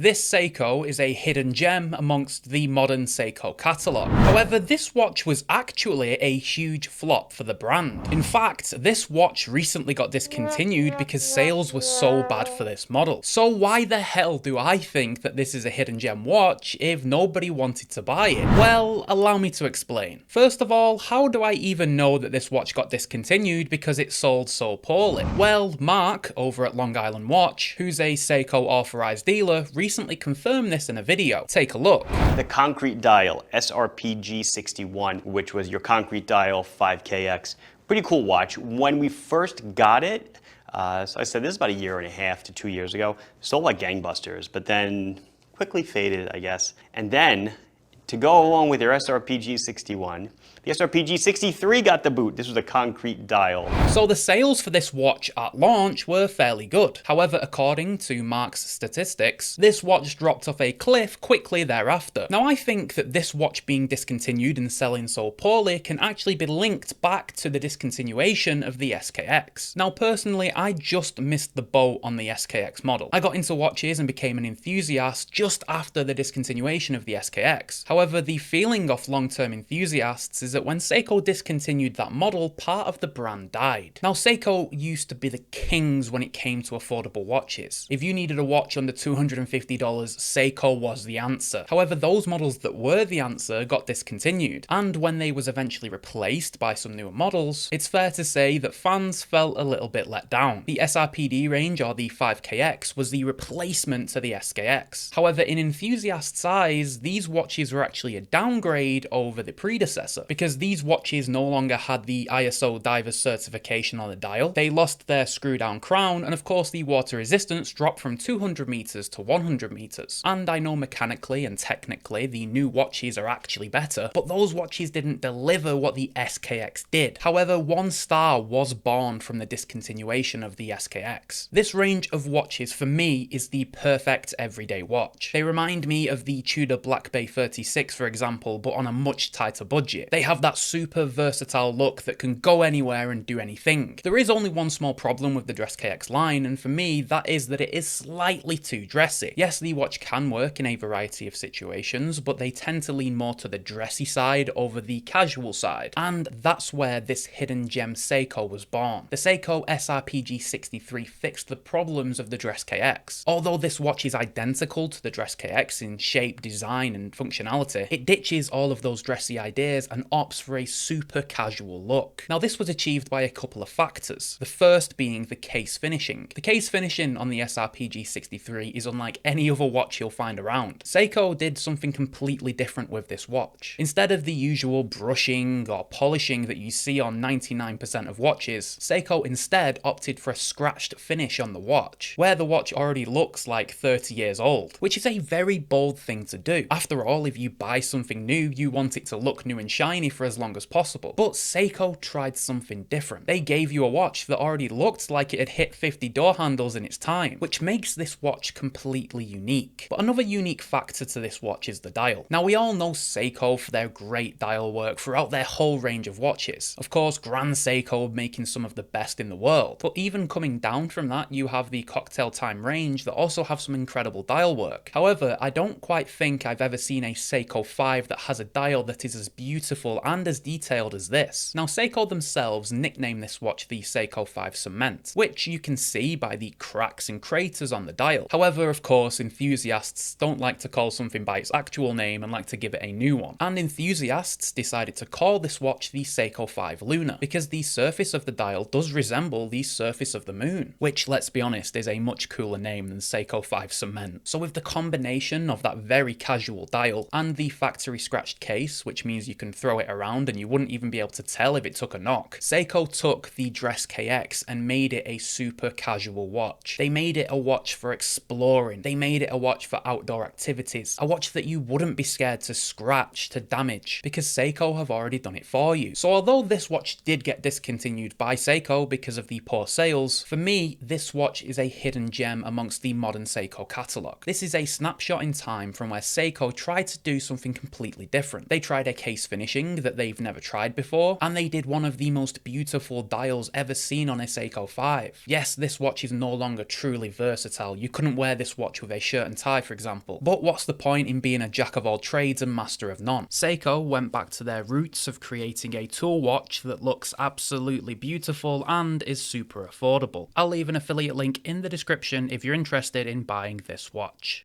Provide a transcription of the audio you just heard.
This Seiko is a hidden gem amongst the modern Seiko catalogue. However, this watch was actually a huge flop for the brand. In fact, this watch recently got discontinued because sales were so bad for this model. So why the hell do I think that this is a hidden gem watch if nobody wanted to buy it? Well, allow me to explain. First of all, how do I even know that this watch got discontinued because it sold so poorly? Well, Mark, over at Long Island Watch, who's a Seiko authorized dealer, recently confirmed this in a video. Take a look. The concrete dial, SRPG61, which was your concrete dial 5KX. Pretty cool watch. When we first got it, so I said this is about a year and a half to 2 years ago, sold like gangbusters, but then quickly faded, I guess. And then, to go along with your SRPG61, the SRPG63 got the boot. This was a concrete dial. So the sales for this watch at launch were fairly good. However, according to Mark's statistics, this watch dropped off a cliff quickly thereafter. Now I think that this watch being discontinued and selling so poorly can actually be linked back to the discontinuation of the SKX. Now personally, I just missed the boat on the SKX model. I got into watches and became an enthusiast just after the discontinuation of the SKX. However, the feeling of long-term enthusiasts is that when Seiko discontinued that model, part of the brand died. Now, Seiko used to be the kings when it came to affordable watches. If you needed a watch under $250, Seiko was the answer. However, those models that were the answer got discontinued, and when they was eventually replaced by some newer models, it's fair to say that fans felt a little bit let down. The SRPD range, or the 5KX, was the replacement to the SKX. However, in enthusiasts' eyes, these watches were actually a downgrade over the predecessor, because these watches no longer had the ISO diver's certification on the dial, they lost their screw down crown, and of course the water resistance dropped from 200 meters to 100 meters. And I know mechanically and technically the new watches are actually better, but those watches didn't deliver what the SKX did. However, one star was born from the discontinuation of the SKX. This range of watches for me is the perfect everyday watch. They remind me of the Tudor Black Bay 36 for example, but on a much tighter budget. They have that super versatile look that can go anywhere and do anything. There is only one small problem with the Dress KX line, and for me that is that it is slightly too dressy. Yes, the watch can work in a variety of situations, but they tend to lean more to the dressy side over the casual side, and that's where this hidden gem Seiko was born. The Seiko SRPG63 fixed the problems of the Dress KX. Although this watch is identical to the Dress KX in shape, design and functionality, it ditches all of those dressy ideas and opts for a super casual look. Now this was achieved by a couple of factors, the first being the case finishing. The case finishing on the SRPG63 is unlike any other watch you'll find around. Seiko did something completely different with this watch. Instead of the usual brushing or polishing that you see on 99% of watches, Seiko instead opted for a scratched finish on the watch, where the watch already looks like 30 years old, which is a very bold thing to do. After all, if you buy something new, you want it to look new and shiny for as long as possible. But Seiko tried something different. They gave you a watch that already looked like it had hit 50 door handles in its time, which makes this watch completely unique. But another unique factor to this watch is the dial. Now we all know Seiko for their great dial work throughout their whole range of watches. Of course, Grand Seiko making some of the best in the world. But even coming down from that, you have the Cocktail Time range that also have some incredible dial work. However, I don't quite think I've ever seen a Seiko 5 that has a dial that is as beautiful and as detailed as this. Now Seiko themselves nicknamed this watch the Seiko 5 Cement, which you can see by the cracks and craters on the dial. However, of course, enthusiasts don't like to call something by its actual name and like to give it a new one. And enthusiasts decided to call this watch the Seiko 5 Lunar, because the surface of the dial does resemble the surface of the moon, which, let's be honest, is a much cooler name than Seiko 5 Cement. So with the combination of that very casual dial and the factory scratched case, which means you can throw it around and you wouldn't even be able to tell if it took a knock, Seiko took the Dress KX and made it a super casual watch. They made it a watch for exploring. They made it a watch for outdoor activities. A watch that you wouldn't be scared to scratch, to damage, because Seiko have already done it for you. So although this watch did get discontinued by Seiko because of the poor sales, for me, this watch is a hidden gem amongst the modern Seiko catalogue. This is a snapshot in time from where Seiko tried to do do something completely different. They tried a case finishing that they've never tried before, and they did one of the most beautiful dials ever seen on a Seiko 5. Yes, this watch is no longer truly versatile. You couldn't wear this watch with a shirt and tie, for example. But what's the point in being a jack of all trades and master of none? Seiko went back to their roots of creating a tool watch that looks absolutely beautiful and is super affordable. I'll leave an affiliate link in the description if you're interested in buying this watch.